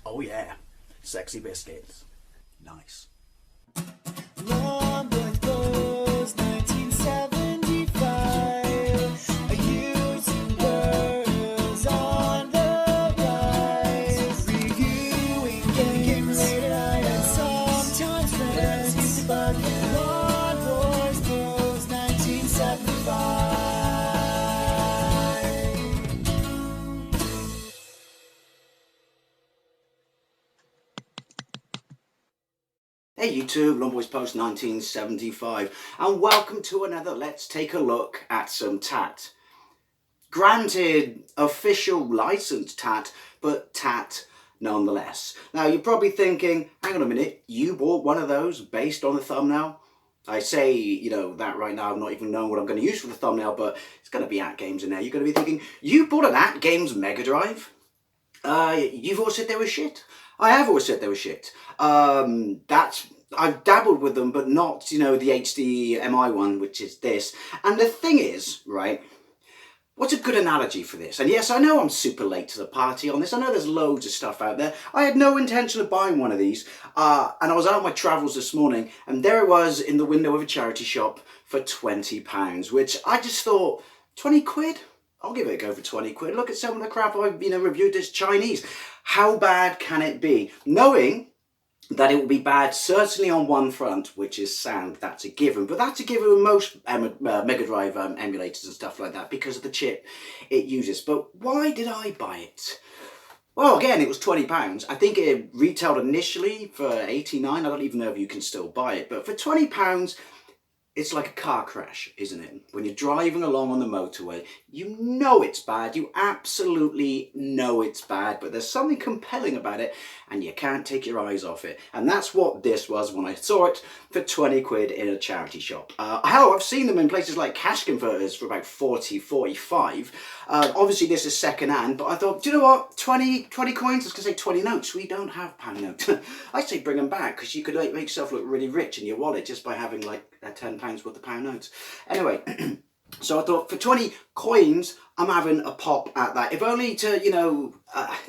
Oh yeah, sexy biscuits. Nice. Rambo III, 1975. YouTubers on the rise. Reviewing games late at night and sometimes friends. But Rambo III, 1975. Hey YouTube, Longboys Post 1975, and welcome to another Let's Take a Look at Some Tat. Granted, official licensed tat, but tat nonetheless. Now you're probably thinking, hang on a minute, you bought one of those based on the thumbnail? I say, that right now, I'm not even knowing what I'm going to use for the thumbnail, but it's going to be Atgames in there. You're going to be thinking, you bought an Atgames Megadrive? You've always said they were shit. I have always said they were shit. I've dabbled with them, but not, the HDMI one, which is this. And the thing is, right, what's a good analogy for this? And yes, I know I'm super late to the party on this. I know there's loads of stuff out there. I had no intention of buying one of these. And I was out on my travels this morning, and there it was in the window of a charity shop for £20, which I just thought, 20 quid? I'll give it a go for 20 quid. Look at some of the crap I've reviewed as Chinese. How bad can it be? Knowing that it will be bad certainly on one front, which is sound. That's a given. But that's a given with most Mega Drive emulators and stuff like that because of the chip it uses. But why did I buy it? Well, again, it was £20. I think it retailed initially for £89. I don't even know if you can still buy it. But for £20, it's like a car crash, isn't it? When you're driving along on the motorway, you know it's bad. You absolutely know it's bad, but there's something compelling about it and you can't take your eyes off it. And that's what this was when I saw it for 20 quid in a charity shop. Hell, I've seen them in places like Cash Converters for about 40, 45. Obviously this is second hand, but I thought, do you know what? 20 coins, I was gonna say 20 notes. We don't have pound notes. I say bring them back because you could make yourself look really rich in your wallet just by having like £10 worth of pound notes. Anyway, so I thought for 20 coins, I'm having a pop at that. If only to,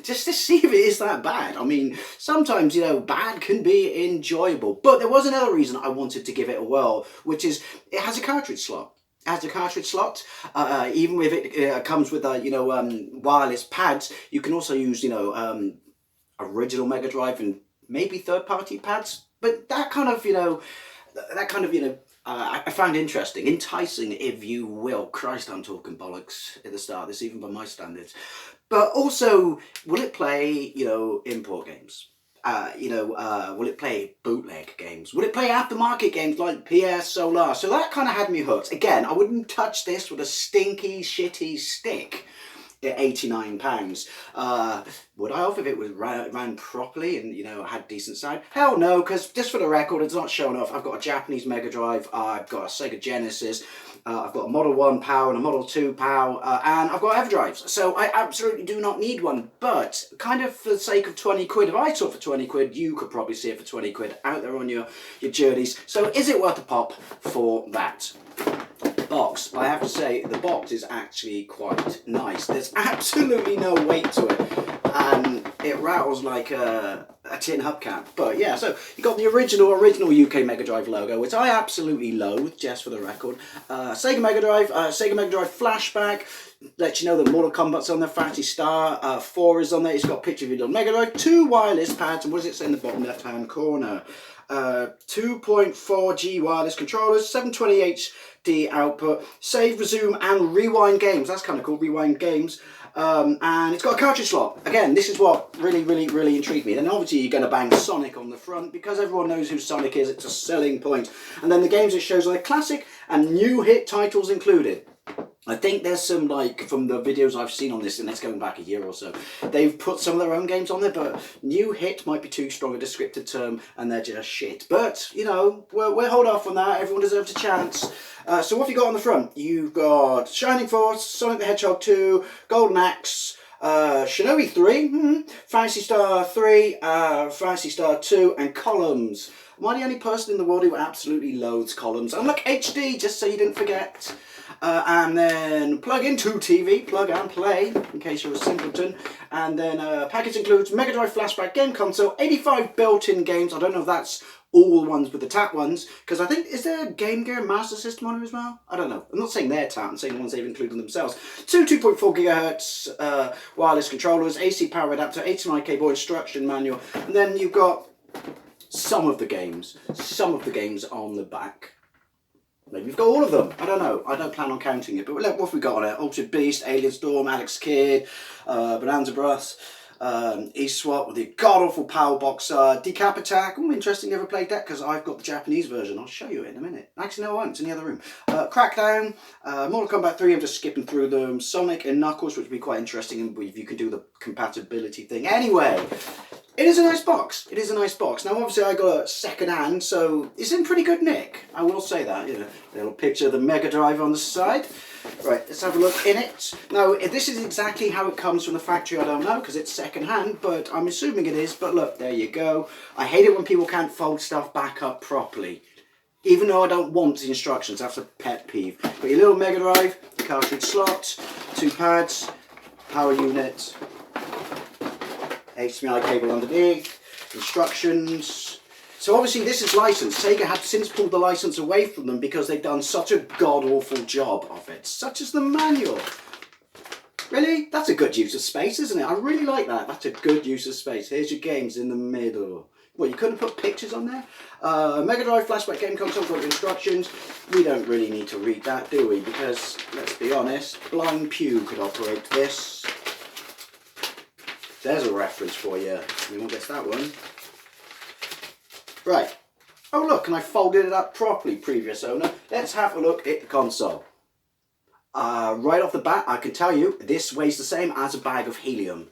just to see if it is that bad. I mean, sometimes, bad can be enjoyable. But there was another reason I wanted to give it a whirl, which is it has a cartridge slot. Even if it comes with wireless pads, you can also use original Mega Drive and maybe third-party pads. But that kind of I found interesting, enticing, if you will. Christ, I'm talking bollocks at the start. This even by my standards. But also, will it play import games? Will it play bootleg games? Will it play aftermarket games like PS Solar? So that kind of had me hooked. Again, I wouldn't touch this with a stinky, shitty stick at £89. Would I have if it was ran properly and had decent sound? Hell no, because just for the record, it's not showing off. I've got a Japanese Mega Drive, I've got a Sega Genesis, I've got a Model 1 PAL and a Model 2 PAL, and I've got EverDrives. So I absolutely do not need one, but kind of for the sake of 20 quid, if I saw it for 20 quid, you could probably see it for 20 quid out there on your journeys. So is it worth a pop for that? Box, I have to say the box is actually quite nice. There's absolutely no weight to it and it rattles like a tin hubcap. But yeah, so you got the original UK Mega Drive logo, which I absolutely loathe, just for the record. Sega Mega Drive Flashback, let you know that Mortal Kombat's on there, Phantasy Star 4 is on there, it's got a picture of your little Mega Drive, 2 wireless pads, and what does it say in the bottom left hand corner? 2.4G wireless controllers, 720 HD output, save, resume and rewind games. That's kind of cool, rewind games. And it's got a cartridge slot. Again, this is what really intrigued me. Then obviously you're going to bang Sonic on the front because everyone knows who Sonic is. It's a selling point. And then the games it shows are the classic and new hit titles included. I think there's some, from the videos I've seen on this, and that's going back a year or so, they've put some of their own games on there, but new hit might be too strong a descriptive term, and they're just shit. But, we'll hold off on that. Everyone deserves a chance. So what have you got on the front? You've got Shining Force, Sonic the Hedgehog 2, Golden Axe, Shinobi 3, Phantasy Star 3, Phantasy Star 2, and Columns. Am I the only person in the world who absolutely loathes columns? And look, HD, just so you didn't forget. And then plug into TV, plug and play, in case you're a simpleton. And then package includes Megadrive Flashback Game Console, 85 built-in games. I don't know if that's all the ones with the tap ones, because I think, is there a Game Gear Master System on it as well? I don't know. I'm not saying they're tap, I'm saying the ones they've included themselves. Two 2.4 gigahertz wireless controllers, AC power adapter, HDMI cable, instruction manual, and then you've got some of the games on the back. Maybe you've got all of them. I don't know. I don't plan on counting it. But look, what have we got on it? Altered Beast, Alien Storm, Alex Kidd, Bonanza Bros, East Swap with the god-awful Power Box, Decap Attack. Oh, interesting, never played that because I've got the Japanese version. I'll show you it in a minute. Actually, no, I won't. It's in the other room. Crackdown, Mortal Kombat 3, I'm just skipping through them. Sonic and Knuckles, which would be quite interesting if you can do the compatibility thing. Anyway, it is a nice box. It is a nice box. Now, obviously, I got a second hand, so it's in pretty good nick. I will say that. You know, a little picture of the Mega Drive on the side. Right, let's have a look in it. Now, if this is exactly how it comes from the factory, I don't know, because it's second hand, but I'm assuming it is. But look, there you go. I hate it when people can't fold stuff back up properly. Even though I don't want the instructions, that's a pet peeve. Got your little Mega Drive, cartridge slot, two pads, power unit, HDMI cable underneath, instructions. So obviously this is licensed. Sega have since pulled the license away from them because they've done such a god-awful job of it. Such as the manual. Really? That's a good use of space, isn't it? I really like that. That's a good use of space. Here's your games in the middle. Well, you couldn't put pictures on there? Mega Drive Flashback Game Console with instructions. We don't really need to read that, do we? Because, let's be honest, Blind Pew could operate this. There's a reference for you. Anyone gets that one? Right. Oh look, and I folded it up properly, previous owner. Let's have a look at the console. Right off the bat, I can tell you, this weighs the same as a bag of helium.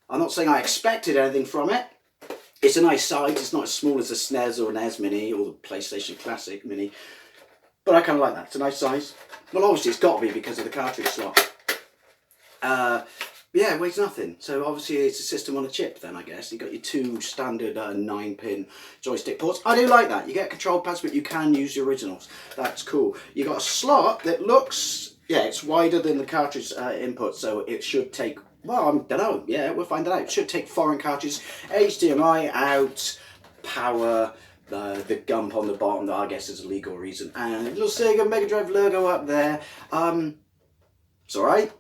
I'm not saying I expected anything from it. It's a nice size. It's not as small as a SNES or an NES Mini or the PlayStation Classic Mini. But I kind of like that. It's a nice size. Well, obviously it's got to be because of the cartridge slot. Yeah, it weighs nothing. So obviously it's a system on a chip then, I guess. You've got your two standard 9-pin joystick ports. I do like that. You get control pads, but you can use the originals. That's cool. You've got a slot that looks, yeah, it's wider than the cartridge input, so it should take, well, I don't know. Yeah, we'll find it out. It should take foreign cartridges, HDMI out, power, the gump on the bottom that I guess is a legal reason, and a little Sega Mega Drive logo up there. It's alright.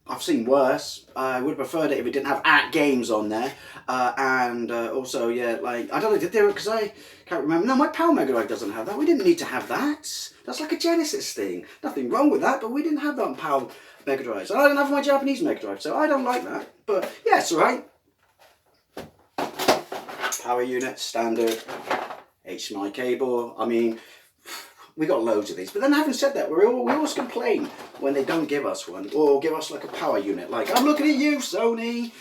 I've seen worse. I would have preferred it if it didn't have Atgames on there. Also, yeah, like, I don't know, did they, because I can't remember. No, my Power Mega Drive doesn't have that. We didn't need to have that. That's like a Genesis thing. Nothing wrong with that, but we didn't have that on Power Mega Drives. And I didn't have my Japanese Mega Drive, so I don't like that. But, yeah, it's alright. Power unit, standard, HDMI cable. I mean, we got loads of these, but then having said that, we always complain when they don't give us one, or give us like a power unit, like, I'm looking at you, Sony,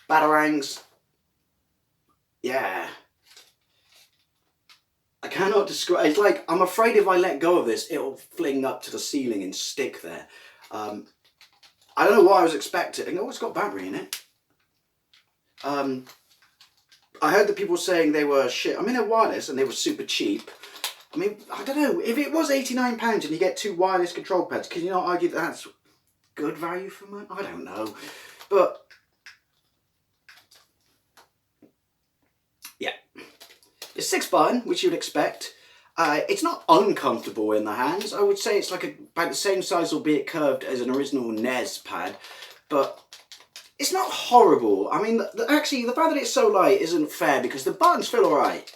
Batarangs, yeah, I cannot describe, it's like, I'm afraid if I let go of this, it'll fling up to the ceiling and stick there. I don't know what I was expecting. Oh, it's got battery in it. I heard that people were saying they were shit. I mean, they're wireless and they were super cheap. I mean, I don't know, if it was £89 and you get two wireless control pads, can you not argue that that's good value for money? I don't know. But, yeah. It's 6-button, which you'd expect. It's not uncomfortable in the hands. I would say it's like about the same size, albeit curved, as an original NES pad. But it's not horrible. I mean, actually, the fact that it's so light isn't fair because the buttons feel alright.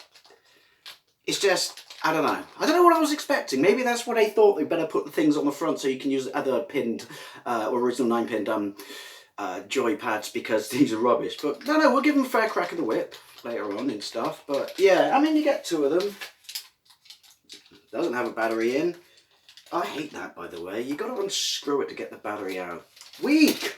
It's just, I don't know. I don't know what I was expecting. Maybe that's what they thought. They better put the things on the front so you can use other pinned, or original 9-pinned joy pads because these are rubbish. But no, we'll give them a fair crack of the whip later on and stuff. But yeah, I mean, you get two of them. Doesn't have a battery in. I hate that, by the way. You got to unscrew it to get the battery out. Weak.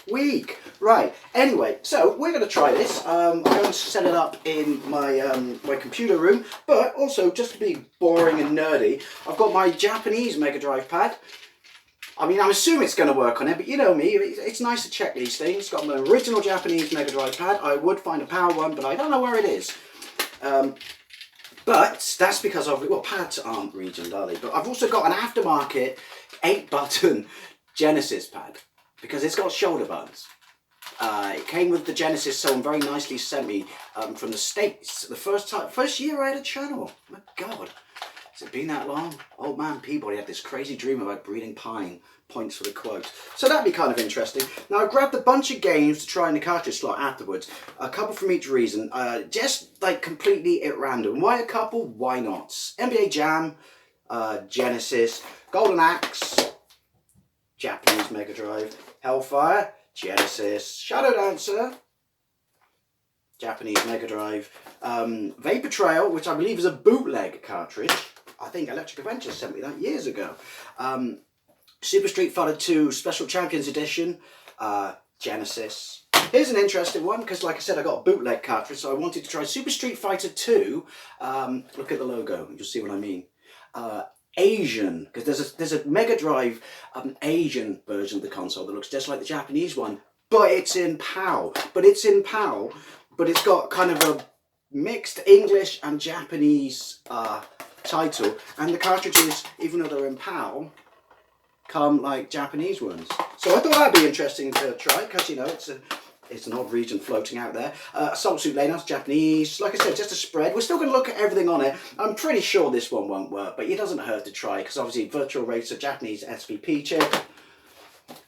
Right. Anyway, so we're going to try this. I'm going to set it up in my my computer room, but also just to be boring and nerdy, I've got my Japanese Mega Drive pad. I mean, I'm assuming it's going to work on it, but you know me, it's nice to check these things. It's got my original Japanese Mega Drive pad. I would find a power one, but I don't know where it is. But that's because of, well, pads aren't regioned, are they? But I've also got an aftermarket 8-button Genesis pad because it's got shoulder buttons. It came with the Genesis, someone very nicely sent me from the States. The first year I had a channel. My God, has it been that long? Old man Peabody had this crazy dream about breeding pine. Points for the quote. So that'd be kind of interesting. Now I grabbed a bunch of games to try in the cartridge slot afterwards. A couple from each reason. Just like completely at random. Why a couple? Why not? NBA Jam, Genesis, Golden Axe, Japanese Mega Drive, Hellfire, Genesis, Shadow Dancer, Japanese Mega Drive, Vapor Trail, which I believe is a bootleg cartridge. I think Electric Adventure sent me that years ago. Super Street Fighter 2 Special Champions Edition, Genesis. Here's an interesting one because, like I said, I got a bootleg cartridge, so I wanted to try Super Street Fighter 2. Look at the logo, you'll see what I mean. Asian, because there's a Mega Drive Asian version of the console that looks just like the Japanese one, but it's in PAL. But it's got kind of a mixed English and Japanese title, and the cartridges, even though they're in PAL, come like Japanese ones. So I thought that'd be interesting to try because, you know, it's an odd region floating out there. Assault Suit Lane, Japanese. Like I said, just a spread. We're still going to look at everything on it. I'm pretty sure this one won't work, but it doesn't hurt to try because obviously Virtual Racer, Japanese SVP chip.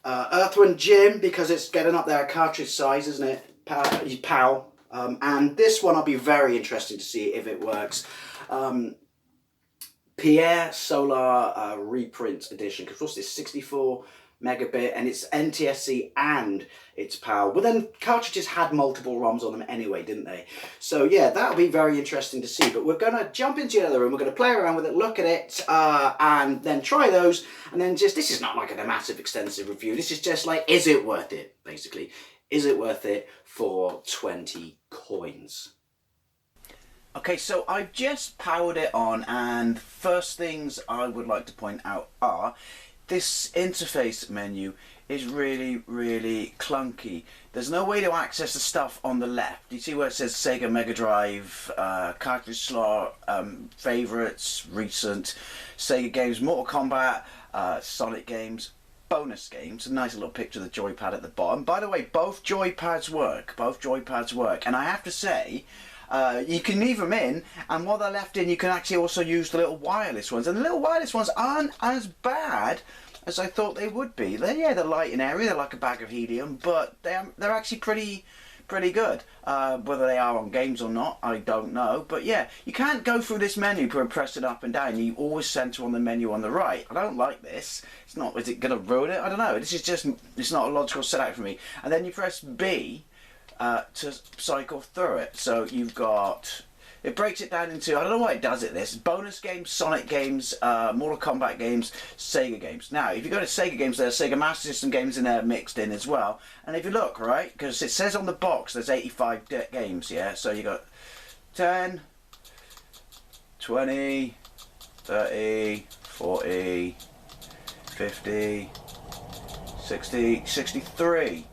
Earthworm Jim, because it's getting up there cartridge size, isn't it? PAL. And this one I'll be very interested to see if it works. Pierre Solar reprint edition, because what's this, 64 megabit, and it's NTSC and it's PAL. But then cartridges had multiple ROMs on them anyway, didn't they? So yeah, that'll be very interesting to see. But we're going to jump into the other room, we're going to play around with it, look at it, and then try those, and then just, this is not like a massive extensive review, this is just like, is it worth it, basically? Is it worth it for 20 coins? Okay, so I've just powered it on, and first things I would like to point out are this interface menu is really, really clunky. There's no way to access the stuff on the left. You see where it says Sega Mega Drive, cartridge slot, favorites, recent, Sega games, Mortal Kombat, Sonic games, bonus games. A nice little picture of the joypad at the bottom. By the way, both joypads work. Both joypads work. And I have to say, you can leave them in, and while they're left in, you can actually also use the little wireless ones. And the little wireless ones aren't as bad as I thought they would be. They're light in area, they're like a bag of helium, but they're actually pretty good. Whether they are on games or not, I don't know. But yeah, you can't go through this menu and press it up and down. You always center on the menu on the right. I don't like this. It's not. Is it going to ruin it? I don't know. This is just. It's not a logical setup for me. And then you press B to cycle through it. So you've got. It breaks it down into, I don't know why it does it this, bonus games, Sonic games, Mortal Kombat games, Sega games. Now, if you go to Sega games, there's Sega Master System games in there mixed in as well. And if you look, right, because it says on the box there's 85 games, yeah? So you got 10, 20, 30, 40, 50, 60, 63,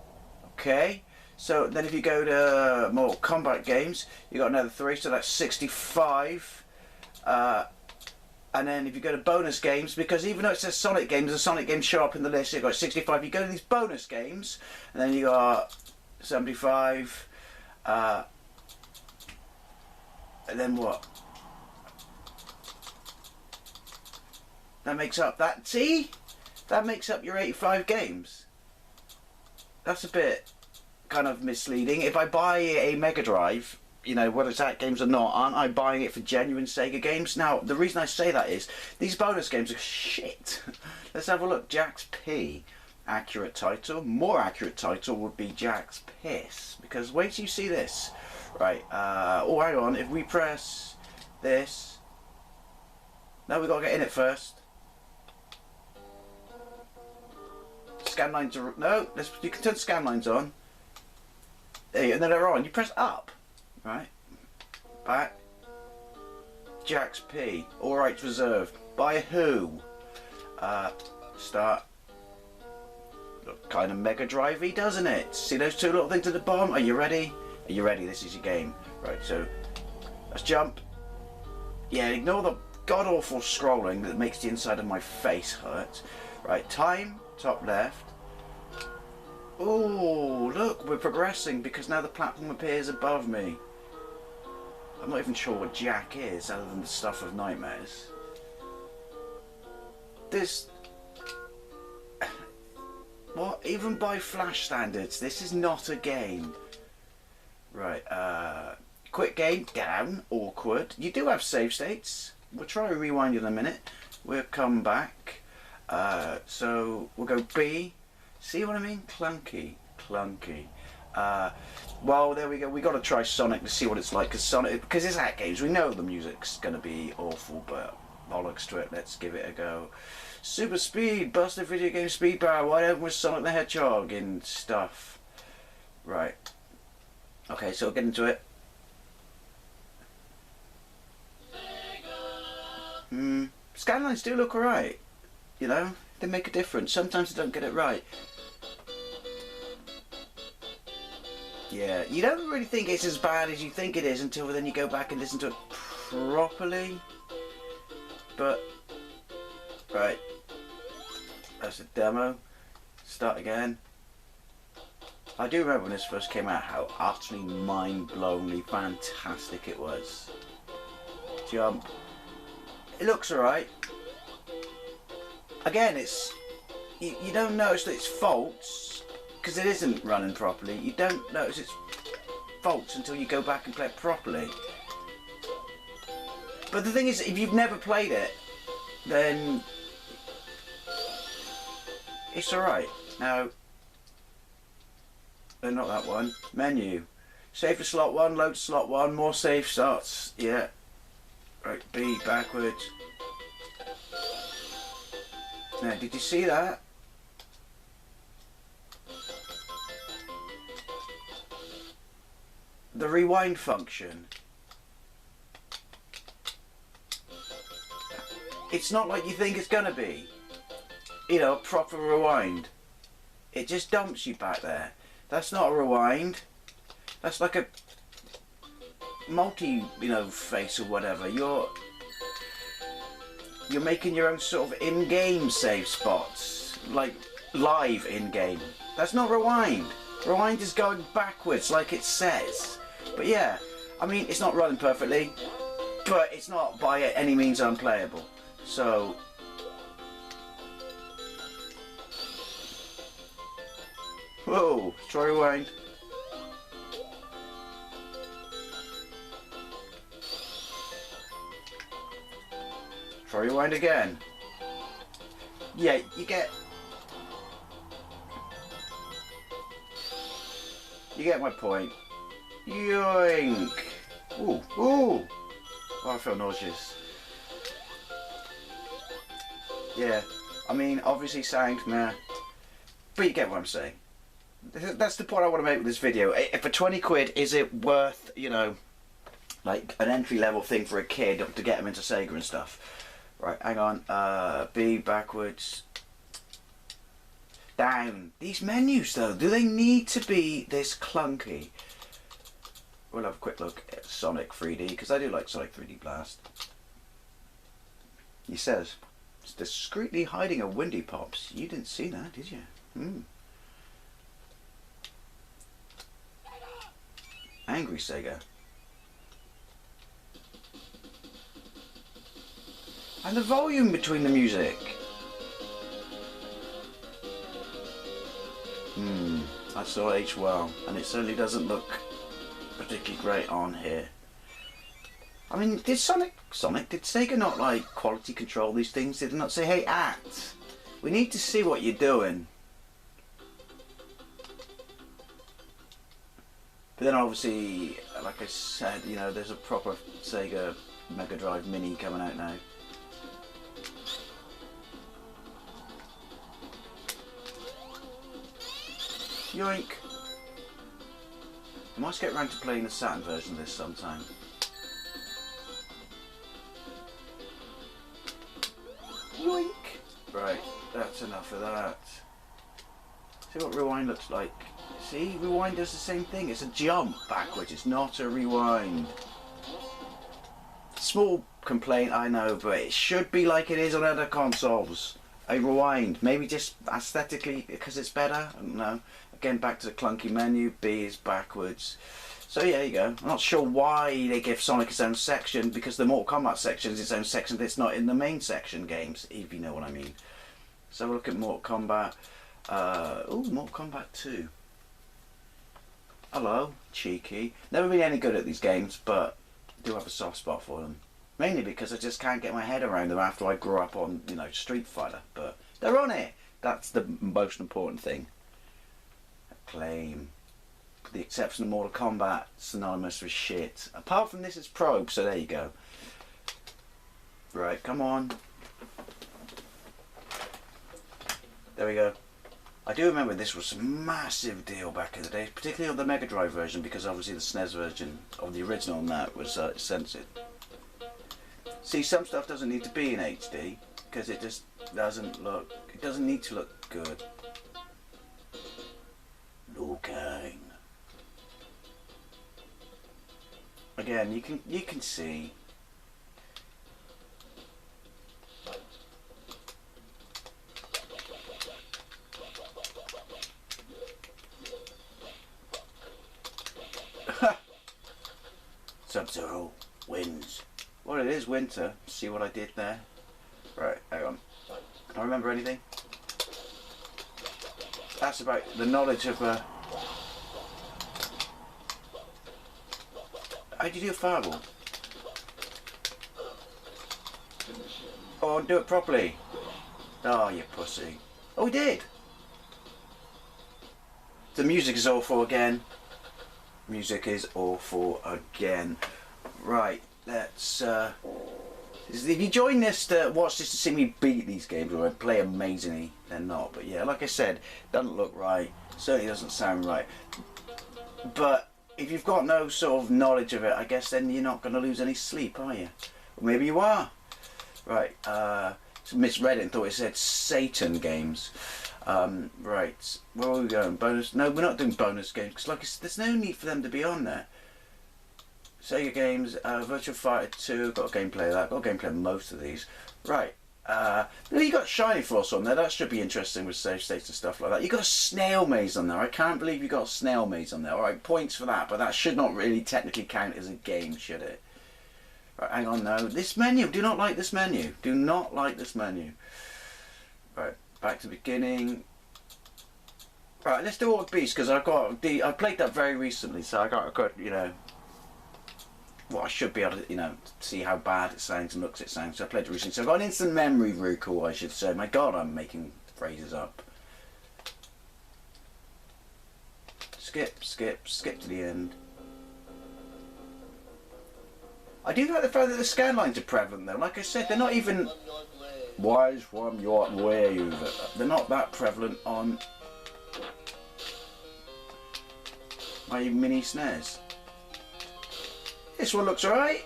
okay? So then if you go to Mortal Kombat games, you got another 3, so that's 65. And then if you go to bonus games, because even though it says Sonic games, the Sonic games show up in the list, you've got 65. You go to these bonus games, and then you got 75. And then what? That makes up that. See? That makes up your 85 games. That's a bit kind of misleading. If I buy a Mega Drive, you know, whether it's Atgames or not, aren't I buying it for genuine Sega games? Now, the reason I say that is these bonus games are shit. Let's have a look. Jack's P. Accurate title. More accurate title would be Jack's Piss. Because wait till you see this. Right. Oh, hang on. If we press this. No, we've got to get in it first. Scan lines are... No, you can turn scan lines on. There, and then they're on. You press up, right? Back. Jack's P. All rights reserved. By who? Start. Look kind of Mega Drive-y, doesn't it? See those two little things at the bottom? Are you ready? Are you ready? This is your game. Right, so let's jump. Yeah, ignore the god-awful scrolling that makes the inside of my face hurt. Right, time, top left. Oh, look, we're progressing because now the platform appears above me. I'm not even sure what Jack is, other than the stuff of nightmares. This... What? Even by Flash standards, this is not a game. Right, quick game, down, awkward. You do have save states. We'll try and rewind in a minute. We'll come back. So we'll go B. See what I mean? Clunky. Well, there we go. We got to try Sonic to see what it's like, because it's Atgames. We know the music's gonna be awful, but bollocks to it. Let's give it a go. Super speed, busted video game speed power, wide open with Sonic the Hedgehog and stuff. Right. Okay, so we'll get into it. Scanlines do look alright. You know, they make a difference. Sometimes they don't get it right. Yeah, you don't really think it's as bad as you think it is until then you go back and listen to it properly. But, right. That's a demo. Start again. I do remember when this first came out how utterly mind-blowingly fantastic it was. Jump. It looks alright. Again, it's... You don't notice that it's faults, because it isn't running properly. You don't notice its faults until you go back and play it properly. But the thing is, if you've never played it, then... it's alright. Now... not that one. Menu. Save for slot 1, load to slot 1, more save starts. Yeah. Right, B, backwards. Now, did you see that? The rewind function. It's not like you think it's gonna be. You know, a proper rewind. It just dumps you back there. That's not a rewind. That's like a multi, face or whatever. You're making your own sort of in-game save spots, like live in-game. That's not rewind. Rewind is going backwards, like it says. But yeah, I mean, it's not running perfectly, but it's not by any means unplayable. So. Whoa, try rewind. Try rewind again. Yeah, you get my point. Yoink! Ooh, ooh! Oh, I feel nauseous. Yeah, I mean, obviously sound, nah. But you get what I'm saying. That's the point I want to make with this video. For 20 quid, is it worth, like an entry-level thing for a kid to get them into Sega and stuff? Right, hang on. B, backwards. Down. These menus, though, do they need to be this clunky? We'll have a quick look at Sonic 3D, because I do like Sonic 3D Blast. He says, it's discreetly hiding a Windy Pops. You didn't see that, did you? Angry Sega. And the volume between the music. I saw H well, and it certainly doesn't look particularly great on here. I mean, did did Sega not like quality control these things? Did they not say, hey, act, we need to see what you're doing? But then obviously, like I said, there's a proper Sega Megadrive Mini coming out now. Yoink! I might get around to playing the Saturn version of this sometime. Yoink! Right, that's enough of that. See what rewind looks like. See, rewind does the same thing. It's a jump backwards. It's not a rewind. Small complaint, I know, but it should be like it is on other consoles. A rewind, maybe just aesthetically because it's better. I don't know. Again, back to the clunky menu. B is backwards. So yeah, there you go. I'm not sure why they give Sonic its own section, because the Mortal Kombat section is its own section that's not in the main section games, if you know what I mean. So we'll look at Mortal Kombat. Mortal Kombat 2. Hello, cheeky. Never been any good at these games, but I do have a soft spot for them. Mainly because I just can't get my head around them after I grew up on, you know, Street Fighter. But they're on it. That's the most important thing. Acclaim. With the exception of Mortal Kombat, synonymous with shit. Apart from this, it's Probe, so there you go. Right, come on. There we go. I do remember this was a massive deal back in the day, particularly on the Mega Drive version, because obviously the SNES version of the original on that was censored. See, some stuff doesn't need to be in HD because it just doesn't look. It doesn't need to look good. Looking. Again, you can see. Sub-Zero wins. Well, it is winter. See what I did there? Right, hang on. Can I remember anything? That's about the knowledge of how'd you do a fireball? Oh, do it properly. Oh, you pussy. Oh, we did. The music is awful again. Music is awful again. Right. Let's if you join this to watch this to see me beat these games or I play amazingly, then not. But yeah, like I said, doesn't look right, certainly doesn't sound right. But if you've got no sort of knowledge of it, I guess then you're not going to lose any sleep, are you? Or maybe you are. Right, misread it and thought it said Satan games. Right, where are we going? Bonus? No, we're not doing bonus games, because like there's no need for them to be on there. Sega games, Virtua Fighter 2, got a gameplay of that, got a gameplay of most of these. Right, you got Shiny Force on there, that should be interesting with save states and stuff like that. You got a Snail Maze on there, I can't believe you got a Snail Maze on there. Alright, points for that, but that should not really technically count as a game, should it? Right, hang on now, this menu, do not like this menu. Do not like this menu. Right, back to the beginning. Right, let's do Orc Beast, because I played that very recently, so I got, you know, well, I should be able to, you know, see how bad it sounds and looks it sounds. So I played it recently. So I've got an instant memory recall, I should say. My God, I'm making phrases up. Skip, skip, skip to the end. I do like the fact that the scan lines are prevalent though. Like I said, they're not even wise from your way. They're not that prevalent on my mini SNES. This one looks alright.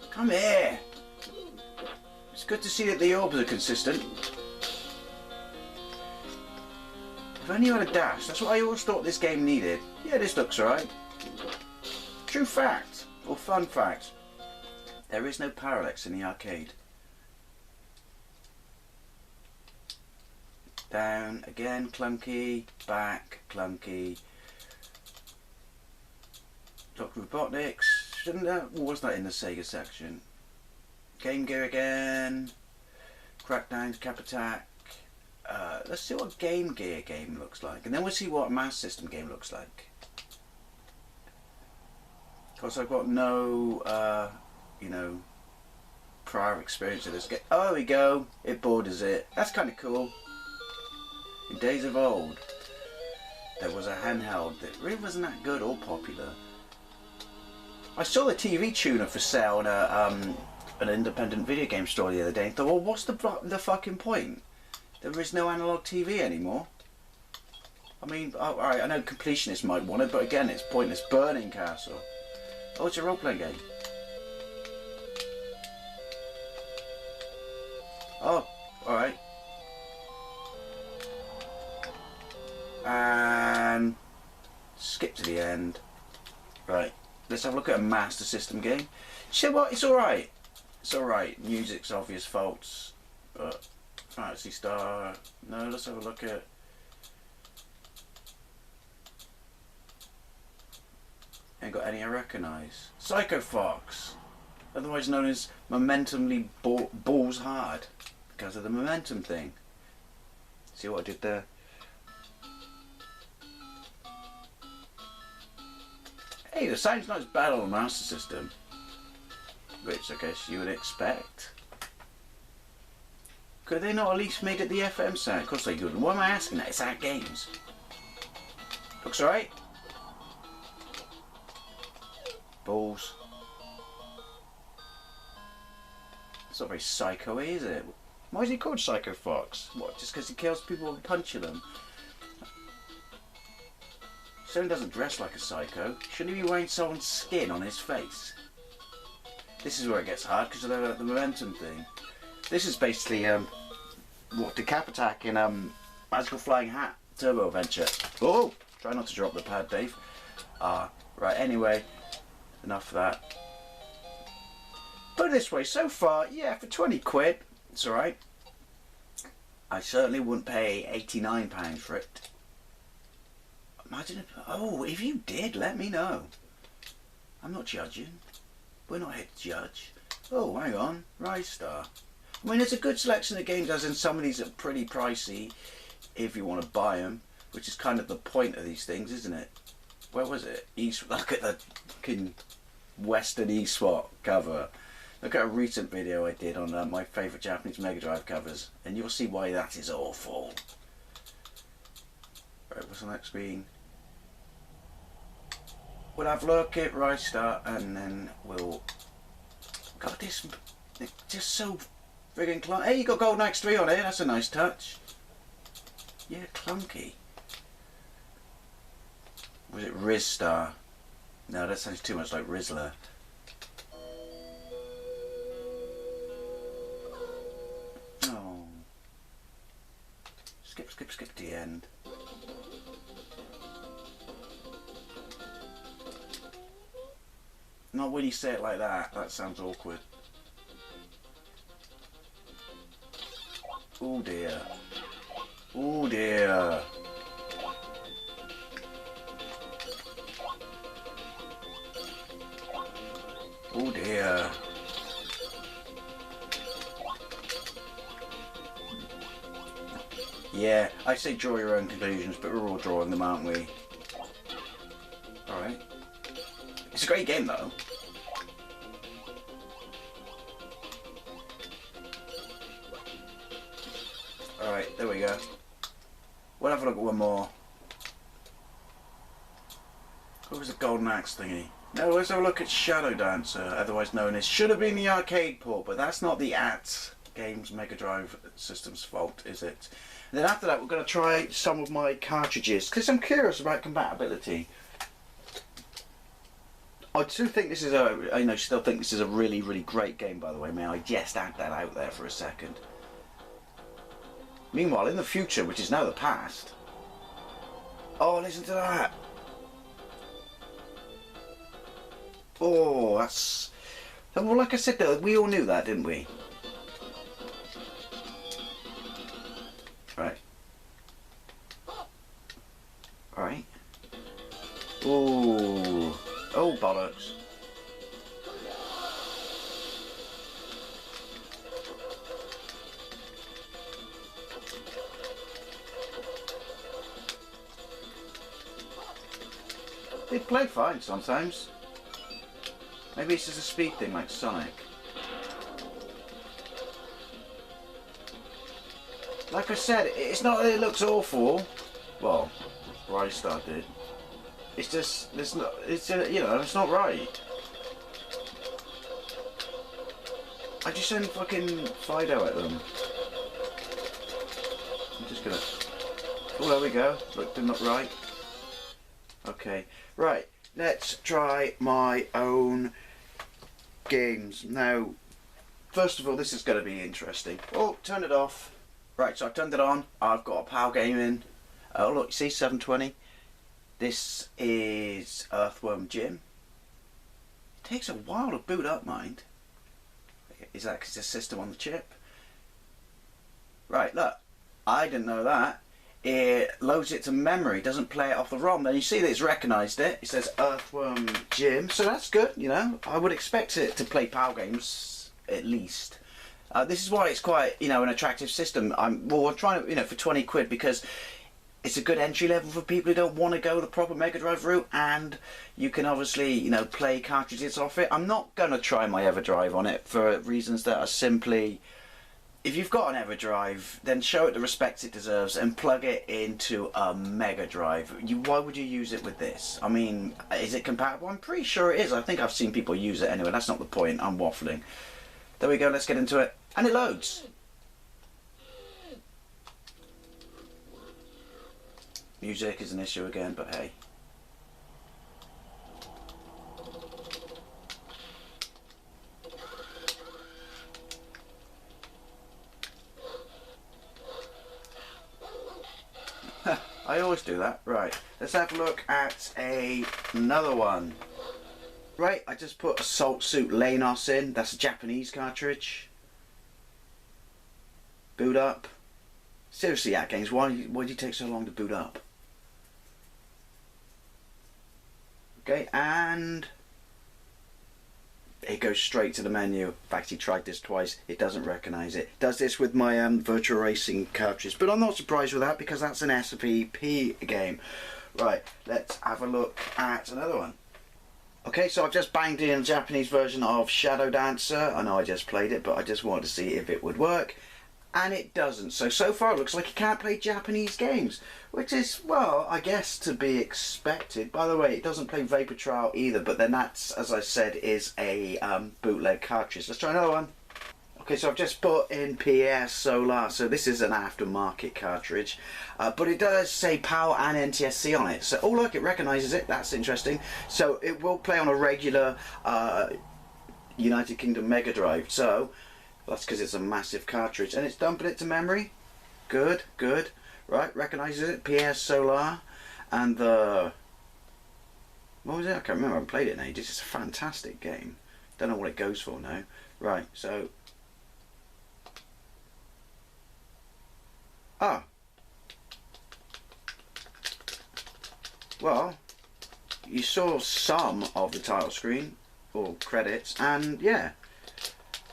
Come here. It's good to see that the orbs are consistent. If only you had a dash. That's what I always thought this game needed. Yeah, this looks alright. True fact, or fun fact, there is no parallax in the arcade. Down again, clunky, back, clunky. Dr. Robotnik's, shouldn't that, was that in the Sega section? Game Gear again, Crackdown, Cap Attack. Let's see what Game Gear game looks like, and then we'll see what Master System game looks like. Of course, I've got no, you know, prior experience of this game. Oh, there we go, it borders it. That's kind of cool. In days of old, there was a handheld that really wasn't that good or popular. I saw the TV tuner for sale in an independent video game store the other day and thought, well, what's the fucking point? There is no analog TV anymore. I mean, alright, I know completionists might want it, but again, it's pointless. Burning Castle. Oh, it's a role-playing game. Oh, alright. let's have a look at a Master System game. You know what? It's alright. It's alright. Music's obvious faults. But Fantasy Star. No, let's have a look at. Ain't got any I recognise. Psycho Fox. Otherwise known as Momentumly Balls Hard. Because of the momentum thing. See what I did there? Hey, the sound's not as bad on the Master System. Which I guess you would expect. Could they not at least made it the FM sound? Of course they couldn't. Why am I asking that? It's Atgames. Looks alright. Balls. It's not very psycho, is it? Why is he called Psycho Fox? What, just because he kills people and punches them? Someone doesn't dress like a psycho. Shouldn't he be wearing someone's skin on his face? This is where it gets hard because of the momentum thing. This is basically what Decap Attack in Magical Flying Hat Turbo Adventure. Oh, try not to drop the pad, Dave. Right. Anyway, enough of that. Put it this way, so far, yeah, for 20 quid, it's all right. I certainly wouldn't pay £89 for it. Imagine if, if you did, let me know. I'm not judging. We're not here to judge. Oh, hang on, Rise Star. I mean, there's a good selection of games, as in some of these are pretty pricey if you want to buy them, which is kind of the point of these things, isn't it? Where was it? Look at the fucking Western eSwap cover. Look at a recent video I did on my favourite Japanese Megadrive covers, and you'll see why that is awful. Right, what's on that screen? We'll have a look at Rise Star, and then we'll... God, this... It's just so friggin' clunky. Hey, you got Golden Axe 3 on here, that's a nice touch. Yeah, clunky. Was it Riz Star? No, that sounds too much like Rizzler. Oh. Skip to the end. Not when you say it like that, that sounds awkward. Oh dear. Oh dear. Oh dear. Yeah, I say draw your own conclusions, but we're all drawing them, aren't we? Alright. It's a great game though. Alright, there we go. We'll have a look at one more. What was the Golden Axe thingy? No, let's have a look at Shadow Dancer, otherwise known as... Should have been the arcade port, but that's not the Atgames Megadrive system's fault, is it? And then after that, we're going to try some of my cartridges, because I'm curious about compatibility. I do think this is still think this is a really, really great game, by the way. May I just add that out there for a second. Meanwhile, in the future, which is now the past... Oh, listen to that! Oh, that's... Well, like I said, though, we all knew that, didn't we? Right. Alright. Ooh. Oh, bollocks. They play fine sometimes. Maybe it's just a speed thing like Sonic. Like I said, it's not that it looks awful. Well, Rise Star did. It's just, it's not, it's you know, it's not right. I just send fucking Fido at them. I'm just gonna... Oh, there we go. Look, they're not right. Okay, right. Let's try my own games. Now, first of all, this is going to be interesting. Oh, turn it off. Right, so I've turned it on. I've got a PAL game in. Oh, look, you see, 720. This is Earthworm Jim. Takes a while to boot up, mind. Is that because it's a system on the chip? Right, look. I didn't know that. It loads it to memory, doesn't play it off the ROM. Then you see that it's recognised it. It says Earthworm Jim, so that's good, you know. I would expect it to play PAL games, at least. This is why it's quite, you know, an attractive system. I'm trying to, you know, for 20 quid, because it's a good entry level for people who don't want to go the proper Mega Drive route, and you can obviously, you know, play cartridges off it. I'm not going to try my EverDrive on it for reasons that are simply... If you've got an EverDrive, then show it the respect it deserves and plug it into a Mega Drive. Why would you use it with this? I mean, is it compatible? I'm pretty sure it is. I think I've seen people use it anyway. That's not the point. I'm waffling. There we go. Let's get into it. And it loads. Music is an issue again, but hey. I always do that. Right, let's have a look at another one. Right, I just put Assault Suit Lanos in. That's a Japanese cartridge. Boot up. Seriously, Atgames, why do you take so long to boot up? Okay, and it goes straight to the menu. In fact, he tried this twice. It doesn't recognise it. Does this with my Virtual Racing cartridge, but I'm not surprised with that because that's an SPP game. Right, let's have a look at another one. Okay, so I've just banged in a Japanese version of Shadow Dancer. I know I just played it, but I just wanted to see if it would work. And it doesn't. So far it looks like you can't play Japanese games, which is, well, I guess to be expected. By the way, it doesn't play Vapor Trial either, but then that's, as I said, is a bootleg cartridge. Let's try another one. Okay, so I've just put in PS Solar, so this is an aftermarket cartridge, but it does say PAL and NTSC on it. So, oh look, it recognises it. That's interesting. So it will play on a regular United Kingdom Mega Drive. So that's because it's a massive cartridge, and it's dumping it to memory. Good, good. Right, recognises it. PS Solar, and the... what was it? I can't remember. I haven't played it in ages. It's a fantastic game. Don't know what it goes for now. Right, so... ah. Well, you saw some of the title screen, or credits, and yeah.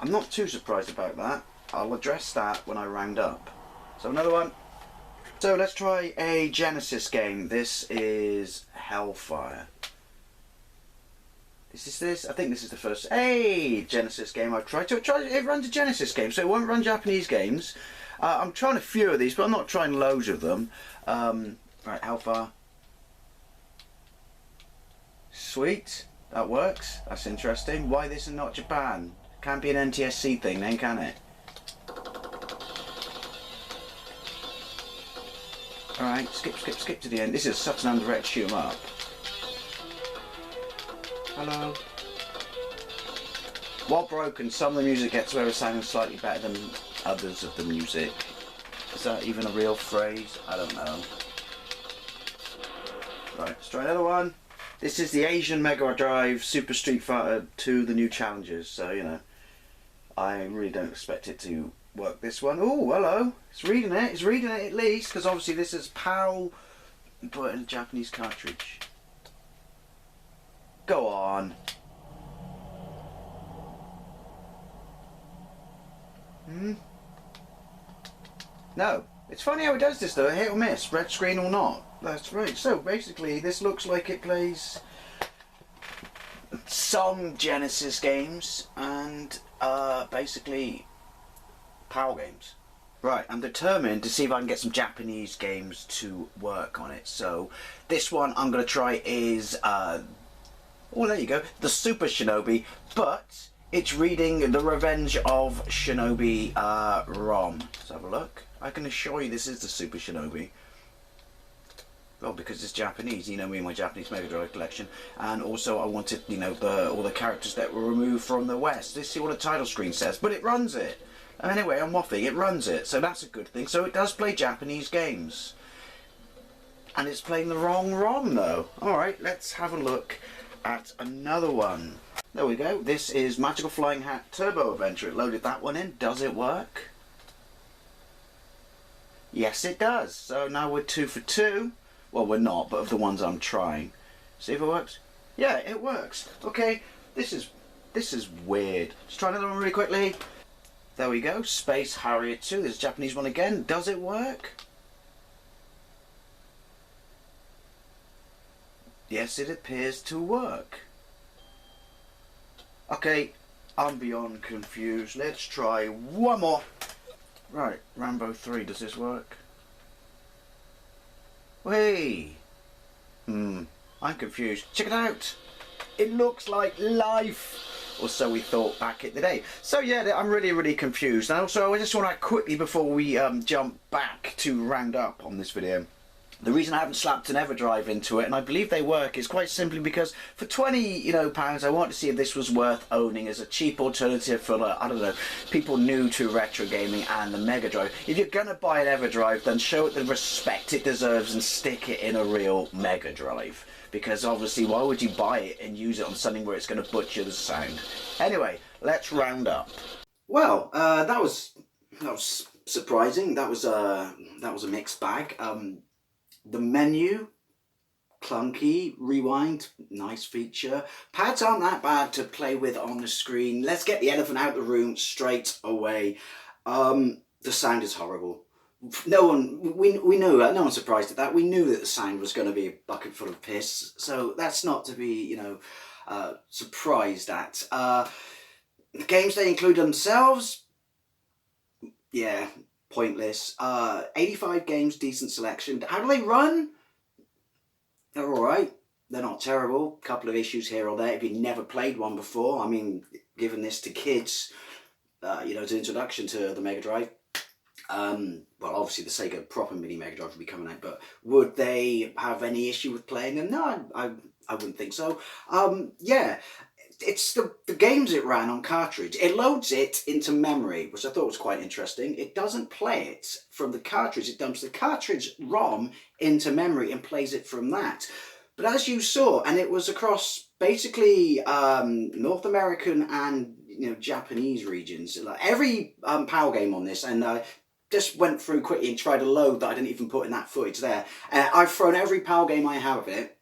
I'm not too surprised about that. I'll address that when I round up. So another one. So let's try a Genesis game. This is Hellfire. Is this? I think this is the first Genesis game I've tried. It runs a Genesis game, so it won't run Japanese games. I'm trying a few of these, but I'm not trying loads of them. Right, Hellfire. Sweet. That works. That's interesting. Why this and not Japan? Can't be an NTSC thing then, can it? Alright, skip to the end. This is such an underrated shoot 'em up. Hello. While broken, some of the music gets away with sounding slightly better than others of the music. Is that even a real phrase? I don't know. Right, let's try another one. This is the Asian Mega Drive Super Street Fighter 2, the new challenges, so you know. I really don't expect it to work this one. Oh, hello. It's reading it. It's reading it at least, because obviously this is PAL, but in a Japanese cartridge. Go on. No. It's funny how it does this though, hit or miss, red screen or not. That's right. So basically this looks like it plays some Genesis games and basically PAL games. Right, I'm determined to see if I can get some Japanese games to work on it. So this one I'm going to try is, oh there you go, the Super Shinobi, but it's reading the Revenge of Shinobi ROM. Let's have a look. I can assure you this is the Super Shinobi. Well, because it's Japanese, you know me and my Japanese Mega Drive collection, and also I wanted, you know, all the characters that were removed from the West. Let's see what the title screen says, but it runs it. Anyway, I'm waffling, it runs it, so that's a good thing. So it does play Japanese games. And it's playing the wrong ROM though. Alright, let's have a look at another one. There we go. This is Magical Flying Hat Turbo Adventure. It loaded that one in. Does it work? Yes, it does. So now we're 2 for 2. Well, we're not, but of the ones I'm trying. See if it works. Yeah, it works. Okay, this is weird. Let's try another one really quickly. There we go. Space Harrier 2. There's a Japanese one again. Does it work? Yes, it appears to work. Okay, I'm beyond confused. Let's try one more. Right, Rambo 3, does this work? Hey! I'm confused. Check it out! It looks like life! Or so we thought back in the day. So yeah, I'm really confused. And also, I just want to quickly, before we jump back to round up on this video, the reason I haven't slapped an Everdrive into it, and I believe they work, is quite simply because for £20, pounds, I want to see if this was worth owning as a cheap alternative for, I don't know, people new to retro gaming and the Mega Drive. If you're going to buy an Everdrive, then show it the respect it deserves and stick it in a real Mega Drive. Because obviously, why would you buy it and use it on something where it's going to butcher the sound? Anyway, let's round up. Well, that was surprising. That was a mixed bag. The menu, clunky. Rewind, nice feature. Pads aren't that bad to play with on the screen. Let's get the elephant out of the room straight away. The sound is horrible. We knew that. No one's surprised at that. We knew that the sound was going to be a bucket full of piss. So that's not to be, surprised at. The games they include themselves, yeah, pointless. 85 games, decent selection. How do they run? They're alright. They're not terrible. Couple of issues here or there if you've never played one before. I mean, giving this to kids, as an introduction to the Mega Drive. Well, obviously the Sega proper mini Mega Drive would be coming out, but would they have any issue with playing them? No, I wouldn't think so. Yeah. It's the games it ran on cartridge. It loads it into memory, which I thought was quite interesting. It doesn't play it from the cartridge. It dumps the cartridge ROM into memory and plays it from that. But as you saw, and it was across basically North American and Japanese regions. Like every PAL game on this, and just went through quickly and tried a load that I didn't even put in that footage there. I've thrown every PAL game I have of it,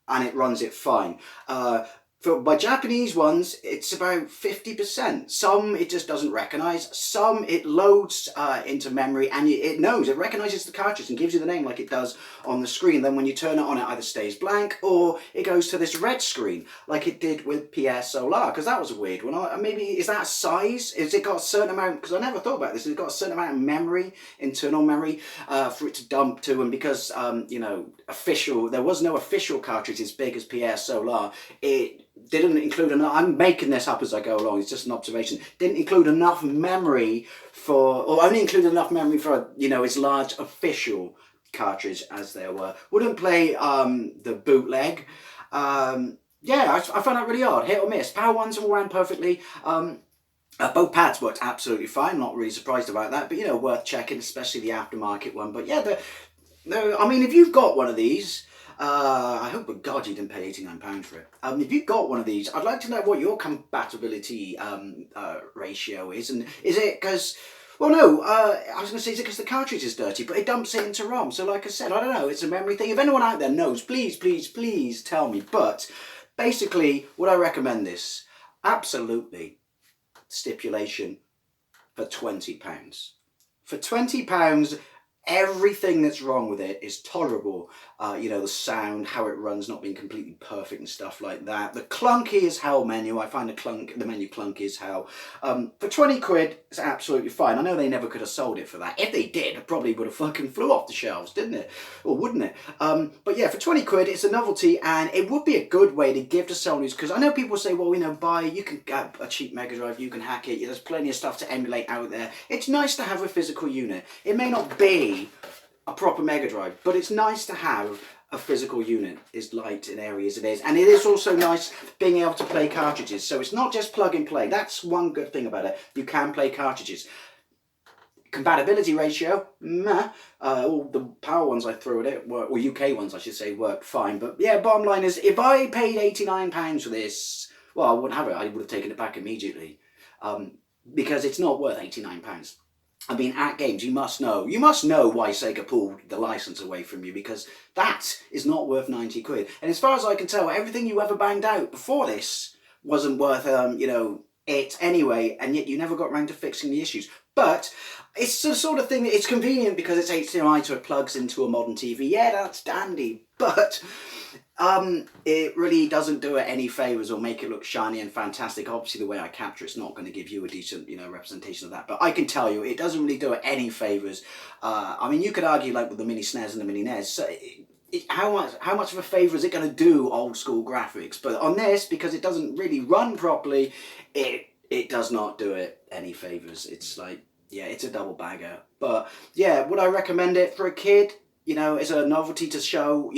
and it runs it fine. For my Japanese ones, it's about 50%. Some it just doesn't recognise. Some it loads into memory and it knows. It recognises the cartridge and gives you the name like it does on the screen. Then when you turn it on, it either stays blank or it goes to this red screen like it did with PS Solar. Because that was a weird one. Maybe, is that size? Has it got a certain amount? Because I never thought about this. Has it got a certain amount of memory, internal memory, for it to dump to? And because, there was no official cartridge as big as PS Solar, it didn't include enough. I'm making this up as I go along, it's just an observation. Didn't include enough memory or only included enough memory for its large official cartridge as there were. Wouldn't play the bootleg. Yeah, I found that really odd. Hit or miss. Power ones all ran perfectly. Both pads worked absolutely fine. Not really surprised about that, but worth checking, especially the aftermarket one. But yeah, I mean, if you've got one of these, I hope to God you didn't pay £89 for it. If you've got one of these, I'd like to know what your compatibility ratio is. And is it because, well, no, I was going to say, is it because the cartridge is dirty, but it dumps it into ROM. So like I said, I don't know, it's a memory thing. If anyone out there knows, please tell me. But basically, would I recommend this? Absolutely. Stipulation for £20. For £20, everything that's wrong with it is tolerable. The sound, how it runs not being completely perfect and stuff like that. The clunky as hell menu. I find the menu clunky as hell. For 20 quid, it's absolutely fine. I know they never could have sold it for that. If they did, it probably would have fucking flew off the shelves, didn't it? Or wouldn't it? But yeah, for 20 quid, it's a novelty, and it would be a good way to give to someone who's, because I know people say, well, you can get a cheap Mega Drive, you can hack it, there's plenty of stuff to emulate out there. It's nice to have a physical unit. It may not be a proper Mega Drive, but it's nice to have a physical unit, as light in areas it is. And it is also nice being able to play cartridges. So it's not just plug and play. That's one good thing about it. You can play cartridges. Compatibility ratio, meh. All the power ones I threw at it, or UK ones I should say, worked fine. But yeah, bottom line is, if I paid £89 for this, well, I wouldn't have it. I would have taken it back immediately, because it's not worth £89. I mean, at Games, you must know why Sega pulled the license away from you, because that is not worth 90 quid. And as far as I can tell, everything you ever banged out before this wasn't worth, it anyway, and yet you never got around to fixing the issues. But it's the sort of thing that it's convenient because it's HDMI, so it plugs into a modern TV. Yeah, that's dandy, but it really doesn't do it any favours or make it look shiny and fantastic. Obviously, the way I capture it's not going to give you a decent, representation of that. But I can tell you, it doesn't really do it any favours. I mean, you could argue like with the mini SNES and the mini NES. So how much of a favour is it going to do old school graphics? But on this, because it doesn't really run properly, it does not do it any favours. It's like, yeah, it's a double bagger. But yeah, would I recommend it for a kid? As a novelty to show,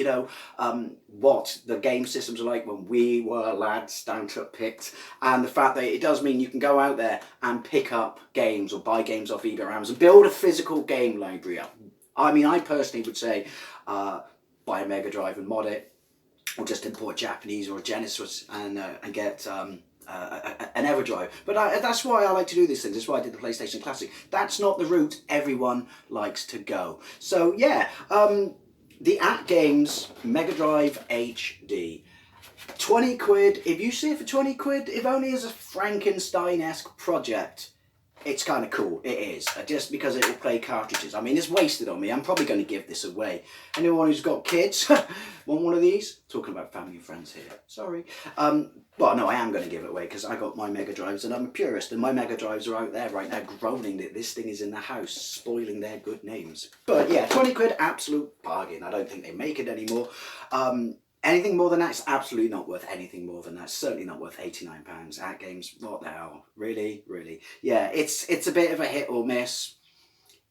what the game systems are like when we were lads down to picked, and the fact that it does mean you can go out there and pick up games or buy games off eBay or Amazon, build a physical game library up. I mean, I personally would say buy a Mega Drive and mod it, or just import Japanese or a Genesis and get an EverDrive. But that's why I like to do these things. That's why I did the PlayStation Classic. That's not the route everyone likes to go. So yeah, the Atgames Megadrive HD. 20 quid. If you see it for 20 quid, if only as a Frankenstein-esque project, it's kind of cool. It is. Just because it will play cartridges. I mean, it's wasted on me. I'm probably going to give this away. Anyone who's got kids want one of these? Talking about family and friends here. Sorry. Well, no, I am going to give it away because I got my Mega Drives and I'm a purist, and my Mega Drives are out there right now groaning that this thing is in the house, spoiling their good names. But yeah, 20 quid, absolute bargain. I don't think they make it anymore. Anything more than that's absolutely not worth anything more than that. Certainly not worth £89 at Games. What the hell? Really? Really? Yeah, it's a bit of a hit or miss.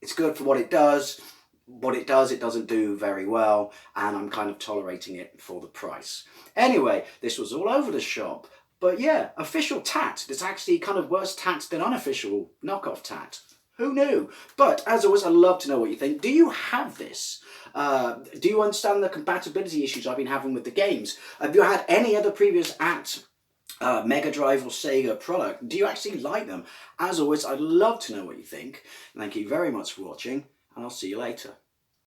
It's good for what it does. What it does, it doesn't do very well, and I'm kind of tolerating it for the price. Anyway, this was all over the shop. But yeah, official tat. There's actually kind of worse tat than unofficial knockoff tat. Who knew? But as always, I'd love to know what you think. Do you have this? Do you understand the compatibility issues I've been having with the games? Have you had any other previous Mega Drive or Sega product? Do you actually like them? As always, I'd love to know what you think. Thank you very much for watching, and I'll see you later.